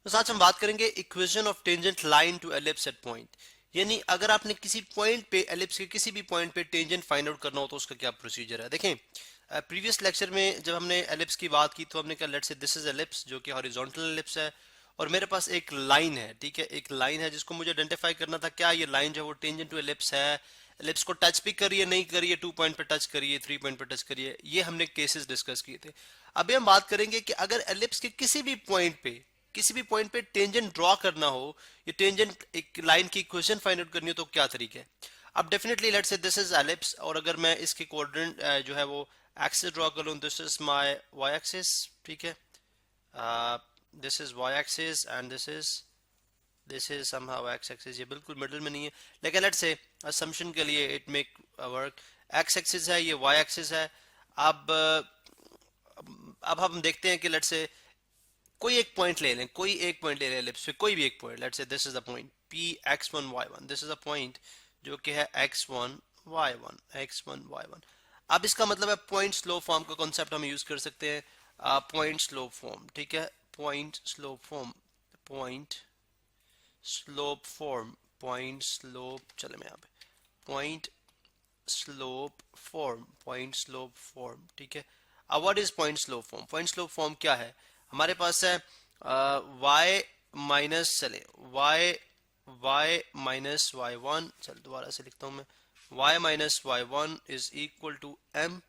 तो आज हम बात करेंगे equation of tangent line to ellipse at point. यानी अगर आपने किसी पॉइंट पे एलिप्स के किसी भी पॉइंट पे टेंजेंट फाइंड आउट करना हो तो उसका क्या प्रोसीजर है। देखें, प्रीवियस लेक्चर में जब हमने एलिप्स की बात की तो हमने कहा let's say this is ellipse जो कि हॉरिजॉन्टल एलिप्स है और मेरे पास एक लाइन है, ठीक है, एक लाइन है जिसको मुझे आइडेंटिफाई करना था क्या ये लाइन जो है वो टेंजेंट टू एलिप्स है, एलिप्स को टच भी करिए नहीं करिए, 2 पॉइंट पे टच करिए, 3 पॉइंट पे टच करिए, ये हमने केसेस डिस्कस किए थे। अभी हम बात करेंगे कि अगर एलिप्स के किसी भी पॉइंट पे टेंजेंट ड्रॉ करना हो, ये टेंजेंट एक लाइन की इक्वेशन फाइंड आउट करनी हो तो क्या तरीका है। अब definitely let's say this is ellipse और अगर मैं इसके कोऑर्डिनेट जो है वो एक्सिस ड्रॉ कर लूं, this is my Y axis, ठीक है, this is Y axis and this is somehow X axis, ये बिल्कुल मिडिल में नहीं है लेकिन लेट्स से असम्पशन के लिए it make work, x axis है, ये वाई एक्सिस है। अब अब हम देखते हैं कि लेट्स से कोई एक पॉइंट ले लें, कोई एक पॉइंट ले लें एलिप्स पे, कोई भी एक point, let's say this is the point P x1 y1, this is a point जो कि है x1 y1 x1 y1। अब इसका मतलब है पॉइंट स्लो फॉर्म का कॉन्सेप्ट हम यूज कर सकते हैं, पॉइंट स्लो फॉर्म, ठीक है, point slow form, point slope form, point slope, चले मैं यहाँ पे point slope form, point slope form, ठीक है। अब what is point slope form, point slope form क्या है, हमारे पास है y माइनस, चले y माइनस y1, चल दोबारा से लिखता हूं मैं, y minus y1 is equal to m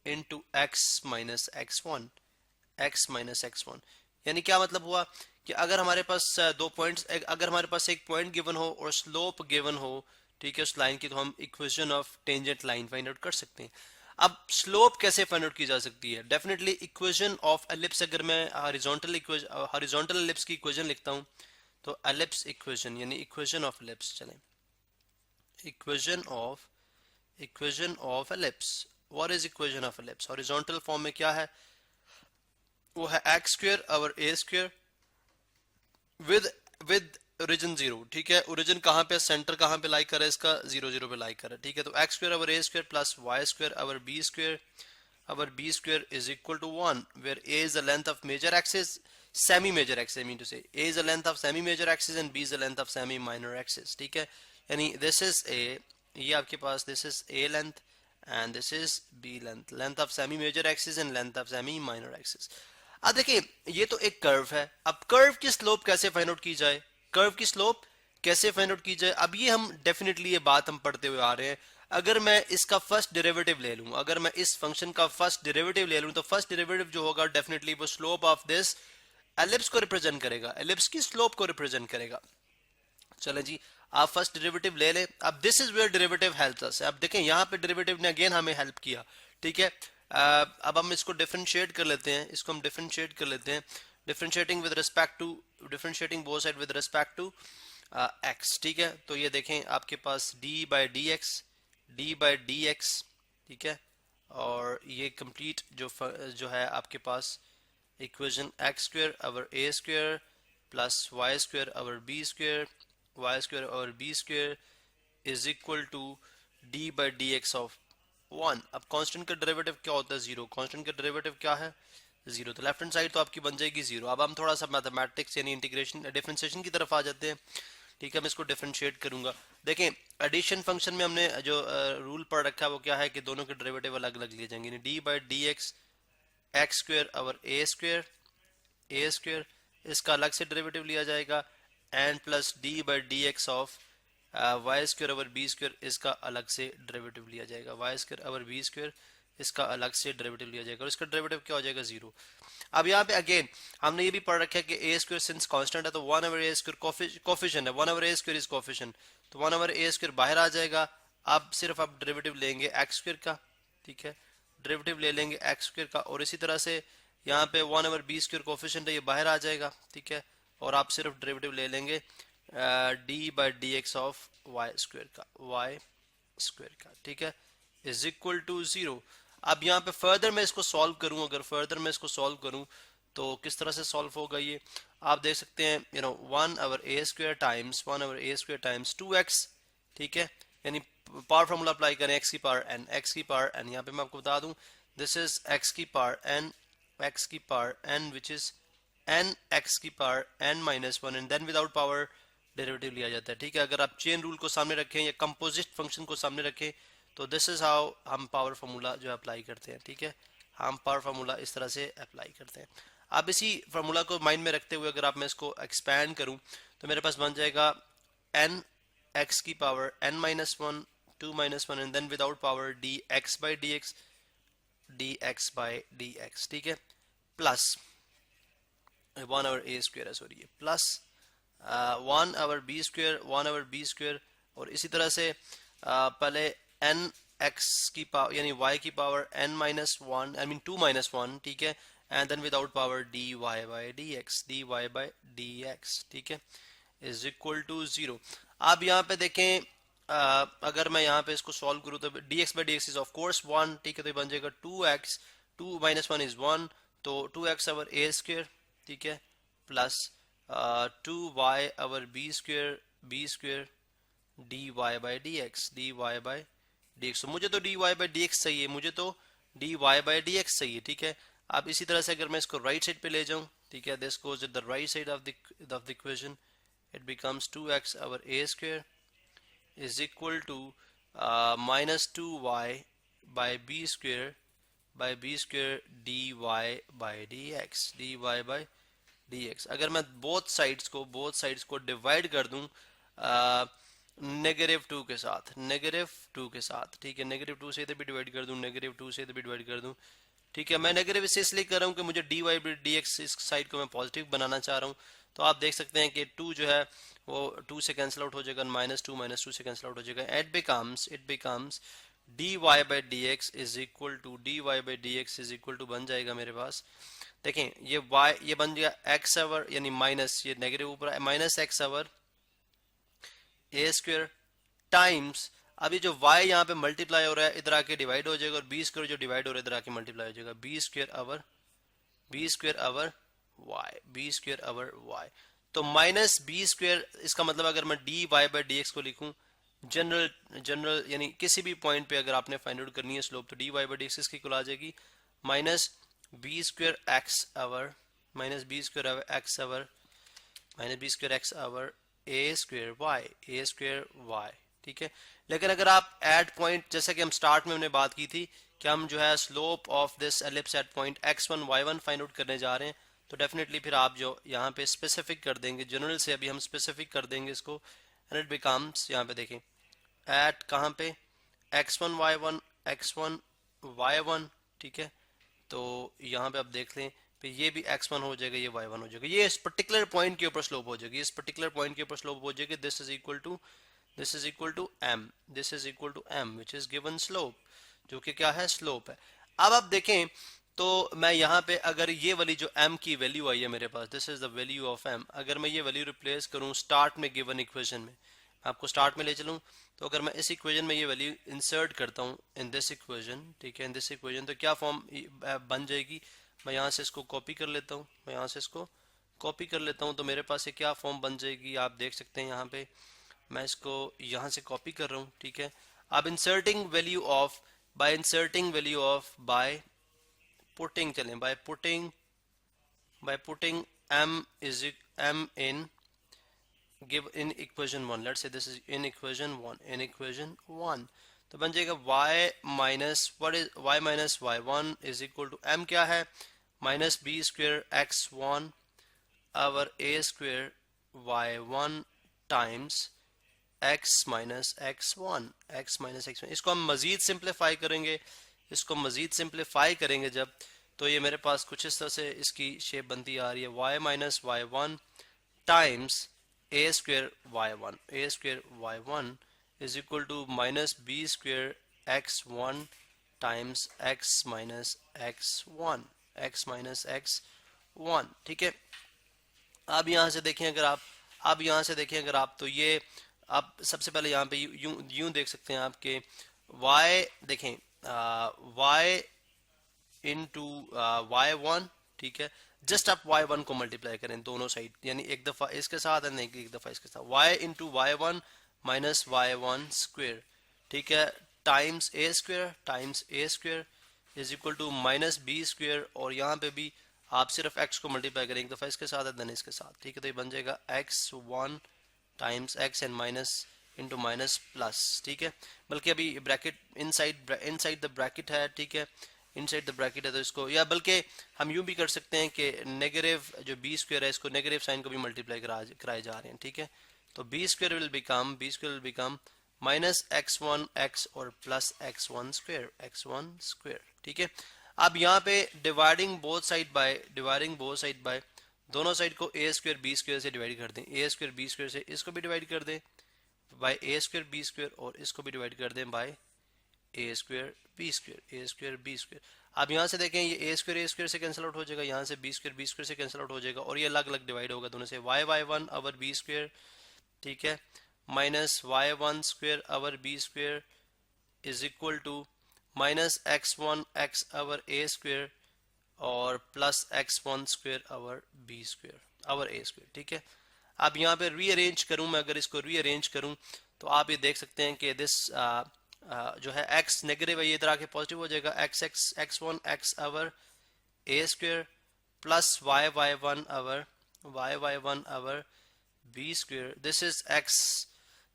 into X minus x1, x minus x1। यानी क्या मतलब हुआ कि अगर हमारे पास दो पॉइंट्स, अगर हमारे पास एक पॉइंट गिवन हो और स्लोप गिवन हो, ठीक है, उस लाइन की, तो हम equation of tangent line find out कर सकते हैं। अब स्लोप कैसे फाइंड आउट की जा सकती है, डेफिनेटली इक्वेशन ऑफ एलिप्स, अगर मैं हॉरिजॉन्टल एलिप्स की इक्वेशन लिखता हूं तो एलिप्स इक्वेशन यानी इक्वेशन ऑफ एलिप्स, चलें, equation of ellipse, what is equation of ellipse, horizontal form में क्या है, वो है x square over A square with with origin zero, ठीक है, ओरिजिन कहाँ पे, सेंटर कहाँ पे लाई कर रहा है इसका, 0 0 पे लाई कर रहा है, ठीक है। तो X square over A square plus Y square over B square, our b square is equal to 1 where a is the length of major axis, semi major axis I mean to say, a is the length of semi major axis and b is the length of semi minor axis, ठीक है। यानी this is a, ये आपके पास this is a length and this is b length, length of semi major axis and length of semi minor axis। अब देखिए ये तो एक कर्व है, अब कर्व की स्लोप कैसे फाइंड आउट की जाए, कर्व की स्लोप कैसे फाइंड आउट की जाए, अब ये हम डेफिनेटली ये बात हम पढ़ते हुए आ रहे हैं। अगर मैं इसका फर्स्ट डेरिवेटिव ले लूं, अगर मैं इस फंक्शन का फर्स्ट डेरिवेटिव ले लूं तो फर्स्ट डेरिवेटिव जो होगा डेफिनेटली वो स्लोप ऑफ दिस एलिप्स को रिप्रेजेंट करेगा, एलिप्स की स्लोप को रिप्रेजेंट करेगा। चले जी, आप फर्स्ट डेरिवेटिव ले लें। अब this is where derivative help us, अब देखें यहाँ पे डेरिवेटिव ने अगेन हमें हेल्प किया, ठीक है। अब हम इसको डिफरेंशिएट कर लेते हैं, इसको हम डिफरेंशिएट कर लेते हैं, differentiating with respect to, differentiating both side with respect to X, ठीक है। तो ये देखें आपके पास डी बाई डी एक्स, ठीक है, और ये कंप्लीट जो है आपके पास equation X square over A square plus Y square over B square, Y square over B square is equal to D by D X of 1। अब कांस्टेंट का डेरिवेटिव क्या होता है, 0, कांस्टेंट का डेरिवेटिव क्या है, 0, तो लेफ्ट हैंड साइड तो आपकी बन जाएगी 0। अब हम थोड़ा सा मैथमेटिक्स यानी इंटीग्रेशन डिफरेंशिएशन की तरफ आ जाते हैं, ठीक है। मैं इसको डिफरेंशिएट करूंगा, देखें एडिशन फंक्शन में हमने जो रूल पढ़ रखा है वो क्या है कि दोनों के डेरिवेटिव अलग अलग लिए जाएंगे, D by D X X square over A square इसका अलग से डेरिवेटिव लिया जाएगा and plus D by D X of Y square over B square इसका अलग से डेरिवेटिव लिया जाएगा, Y square over B square इसका अलग से डेरिवेटिव लिया जाएगा और इसका डेरिवेटिव क्या हो जाएगा, 0। अब यहाँ पे अगेन हमने ये भी पढ़ रखा है कि ए स्क्वायर सिंस कांस्टेंट है तो 1 ओवर ए स्क्वायर कोफिशिएंट है, 1 over A square is coefficient, तो 1 ओवर ए स्क्वायर बाहर आ जाएगा। अब सिर्फ आप डेरिवेटिव लेंगे एक्स स्क्वायर का, ठीक है, डेरिवेटिव ले लेंगे एक्स स्क्वायर का और इसी तरह से यहाँ पे 1 ओवर बी स्क्वायर कोफिशिएंट है, ये बाहर आ जाएगा, ठीक है, और आप सिर्फ डेरिवेटिव ले लेंगे D by D X of Y square का, ठीक है, इज इक्वल टू 0। अब यहाँ पे फर्दर मैं इसको सॉल्व करूं, अगर फर्दर मैं इसको सॉल्व करूं तो किस तरह से सॉल्व होगा ये आप देख सकते हैं, 1 over A square times 1 over A square times 2x, ठीक है, यानी पावर फॉर्मूला अप्लाई करें एक्स की पावर एन, एक्स की पावर एन, यहाँ पे मैं आपको बता दूं दिस इज एक्स की power N which is N X की power N minus one and then without power derivative लिया जाता है, ठीक है। अगर आप चेन रूल को सामने रखें या कंपोजिट फंक्शन को सामने रखें तो दिस इज हाउ हम पावर फार्मूला जो अप्लाई करते हैं, ठीक है। हम पावर फार्मूला इस तरह से अप्लाई करते हैं। अब इसी फार्मूला को माइंड में रखते हुए अगर आप मैं इसको एक्सपैंड करूं तो मेरे पास बन जाएगा एन एक्स की power N minus one two minus one and then without power D X by D X D X, ठीक है, प्लस 1/a² है, सॉरी, प्लस 1/b², और इसी तरह से पहले एन एक्स की पावर यानी y की power n minus one, I mean 2 minus one, ठीक है, and then without power dy by D X, ठीक है, इज इक्वल टू 0। अब यहाँ पे देखें अगर मैं यहाँ पे इसको सॉल्व करूँ तो dx by D X is of course 1, ठीक है, तो ये बन जाएगा 2x, 2 माइनस 1 इज 1, तो 2x/a², ठीक है, plus 2y/b² dy by D x. तो मुझे तो dy बाई डी एक्स चाहिए, dy बाई डी एक्स चाहिए, ठीक है। अब इसी तरह से अगर मैं इसको राइट साइड पे ले जाऊं, ठीक है, this goes at the right side of the equation, it becomes 2x/a² is equal to minus 2y by b² dy by dx। अगर मैं बोथ साइड्स को डिवाइड कर दूं -2 के साथ, ठीक है, -2 से इधर भी डिवाइड कर दूं, -2 से इधर भी डिवाइड कर दूं, ठीक है। मैं नेगेटिव इसलिए कर रहा हूं कि मुझे dy बाई डी एक्स इस साइड को मैं पॉजिटिव बनाना चाह रहा हूं। तो आप देख सकते हैं कि 2 जो है वो 2 से कैंसिल आउट हो जाएगा, -2 से कैंसिल आउट हो जाएगा, it becomes dy by D X is equal to बन जाएगा मेरे पास, देखें ये y ये बन गया x/, यानी माइनस, ये नेगेटिव ऊपर माइनस x/a² टाइम्स, अभी जो y यहाँ पे मल्टीप्लाई हो रहा है इधर आके डिवाइड हो जाएगा, और b² जो डिवाइड हो रहा है इधर आके मल्टीप्लाई हो जाएगा, b² तो माइनस b², इसका मतलब अगर मैं dy बाई डी एक्स को लिखूं जनरल यानी किसी भी पॉइंट पे अगर आपने फाइंड आउट करनी है स्लोप, तो dy बाई डी एक्स इसकी कुल आ जाएगी माइनस b² a²y, ठीक है। लेकिन अगर आप एट पॉइंट, जैसे कि हम स्टार्ट में हमने बात की थी कि हम जो है slope of this ellipse at point x1 y1 find out करने जा रहे हैं, तो डेफिनेटली फिर आप जो यहाँ पे स्पेसिफिक कर देंगे, जनरल से अभी हम स्पेसिफिक कर देंगे इसको, एंड इट बिकम्स, यहाँ पे देखें एट कहाँ पे x1 y1, ठीक है, तो यहाँ पे आप देख लें फिर ये भी x1 हो जाएगा, ये y1 हो जाएगा, ये इस पर्टिकुलर पॉइंट के ऊपर स्लोप हो जाएगी, this is equal to m, which is given slope, जो कि क्या है, स्लोप है। अब आप देखें तो मैं यहाँ पे अगर ये वाली जो m की वैल्यू आई है मेरे पास, this is the value of m, अगर मैं ये वैल्यू रिप्लेस करूँ स्टार्ट में गिवन इक्वेशन में, आपको स्टार्ट में ले चलूँ, तो अगर मैं इस इक्वेशन में ये वैल्यू इंसर्ट करता हूँ इन दिस इक्वेशन, ठीक है, इन दिस इक्वेशन, तो क्या फॉर्म बन जाएगी, मैं यहाँ से इसको कॉपी कर लेता हूँ, तो मेरे पास ये क्या फॉर्म बन जाएगी, आप देख सकते हैं यहाँ पे, मैं इसको यहाँ से कॉपी कर रहा हूँ, ठीक है। अब inserting value of by putting m give in equation 1, let's say this is in equation 1, तो बन जाएगा y minus y1 is equal to m क्या है, minus b² x1 over a² y1 times x minus x1, इसको हम मजीद simplify करेंगे जब, तो ये मेरे पास कुछ इस तरह से इसकी शेप बनती आ रही है, y minus y1 times a² y1 is equal to minus b² x1 times x minus x1, ठीक है। अब यहाँ से देखें अगर आप तो ये आप सबसे पहले यहाँ पे यूं देख सकते हैं आपके y देखें y इंटू y1, ठीक है, जस्ट आप y1 को मल्टीप्लाई करें दोनों साइड, यानी एक दफा इसके साथ एंड एक दफा इसके साथ, y into y1 minus y1 square, ठीक है, times a² is equal to minus b², और यहाँ पे भी आप सिर्फ x को मल्टीप्लाई करें, एक दफ़ा इसके साथ है देन इसके साथ, ठीक है। तो ये बन जाएगा x1 times x and minus into minus plus, ठीक है। बल्कि अभी ब्रैकेट इनसाइड द ब्रैकेट है, ठीक है, इनसाइड द ब्रैकेट है, तो इसको, या बल्कि हम यूं भी कर सकते हैं कि नेगेटिव जो बी स्क्वायर है इसको नेगेटिव साइन को भी मल्टीप्लाई कराए जा रहे हैं, ठीक है। तो B square will become minus x1 x और प्लस x1 स्क्वायर, ठीक है। अब यहाँ पे डिवाइडिंग बोथ साइड बाय दोनों साइड को ए स्क्वायर बी स्क्वायर से डिवाइड कर दें, ए स्क्वायर बी स्क्वायर से इसको भी डिवाइड कर दें बाय ए स्क्वायर बी स्क्वायर और इसको भी डिवाइड कर दें बाय ए स्क्वायर बी स्क्वायर। अब यहाँ से देखें ये ए स्क्वायर से कैंसिल आउट हो जाएगा, यहाँ से बी स्क्वायर से कैंसिल आउट हो जाएगा और ये अलग अलग डिवाइड होगा दोनों से। y1 अवर बी स्क्वायर, ठीक है, minus y1 square over B square is equal to minus x1 x over A square और plus x1 square over B square over A square, ठीक है। अब यहाँ पे रीअरेंज करूं मैं, अगर इसको रीअरेंज करूं तो आप ये देख सकते हैं कि दिस जो है x नेगेटिव है, ये इधर आके पॉजिटिव हो जाएगा, x1 x over A square plus y1 over B square, this is x।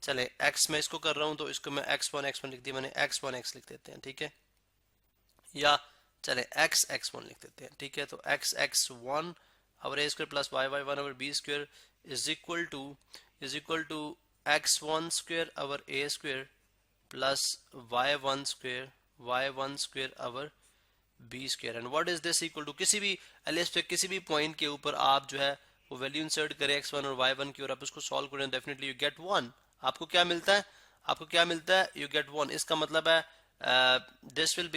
चले x मैं इसको कर रहा हूं तो इसको मैं x1 लिख दिया मैंने, x1 x लिख देते हैं, ठीक है, या चले x1 लिख देते हैं, ठीक है। तो x1 over A square plus y1 over B square is equal to x1 square over A square plus y1 square over B square. And what is this equal to, किसी भी एलिप्स पे किसी भी पॉइंट के ऊपर आप जो है वो वैल्यू इंसर्ट करें x1 और y1 की और आप उसको सॉल्व करें, डेफिनेटली यू गेट 1। आपको क्या मिलता है, यू गेट 1। इसका मतलब है this will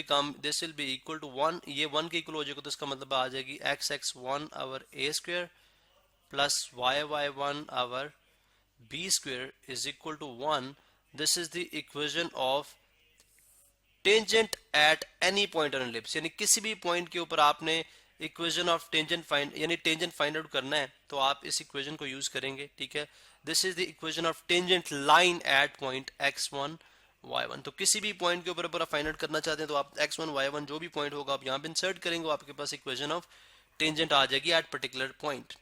be equal to 1, ये 1 के इक्वल हो जाएगा, तो इसका मतलब आ जाएगी x1 over A square plus y1 over B square is equal to 1। This is the equation of tangent at any point on ellipse, यानी किसी भी पॉइंट के ऊपर आपने equation of tangent find out करना है तो आप इस इक्वेशन को यूज करेंगे, ठीक है। This is the equation of tangent line at point x1 y1। तो किसी भी पॉइंट के ऊपर आप फाइंड आउट करना चाहते हैं तो आप x1 y1 जो भी पॉइंट होगा आप यहाँ पे इंसर्ट करेंगे, आपके पास इक्वेशन ऑफ टेंजेंट आ जाएगी एट पर्टिकुलर पॉइंट।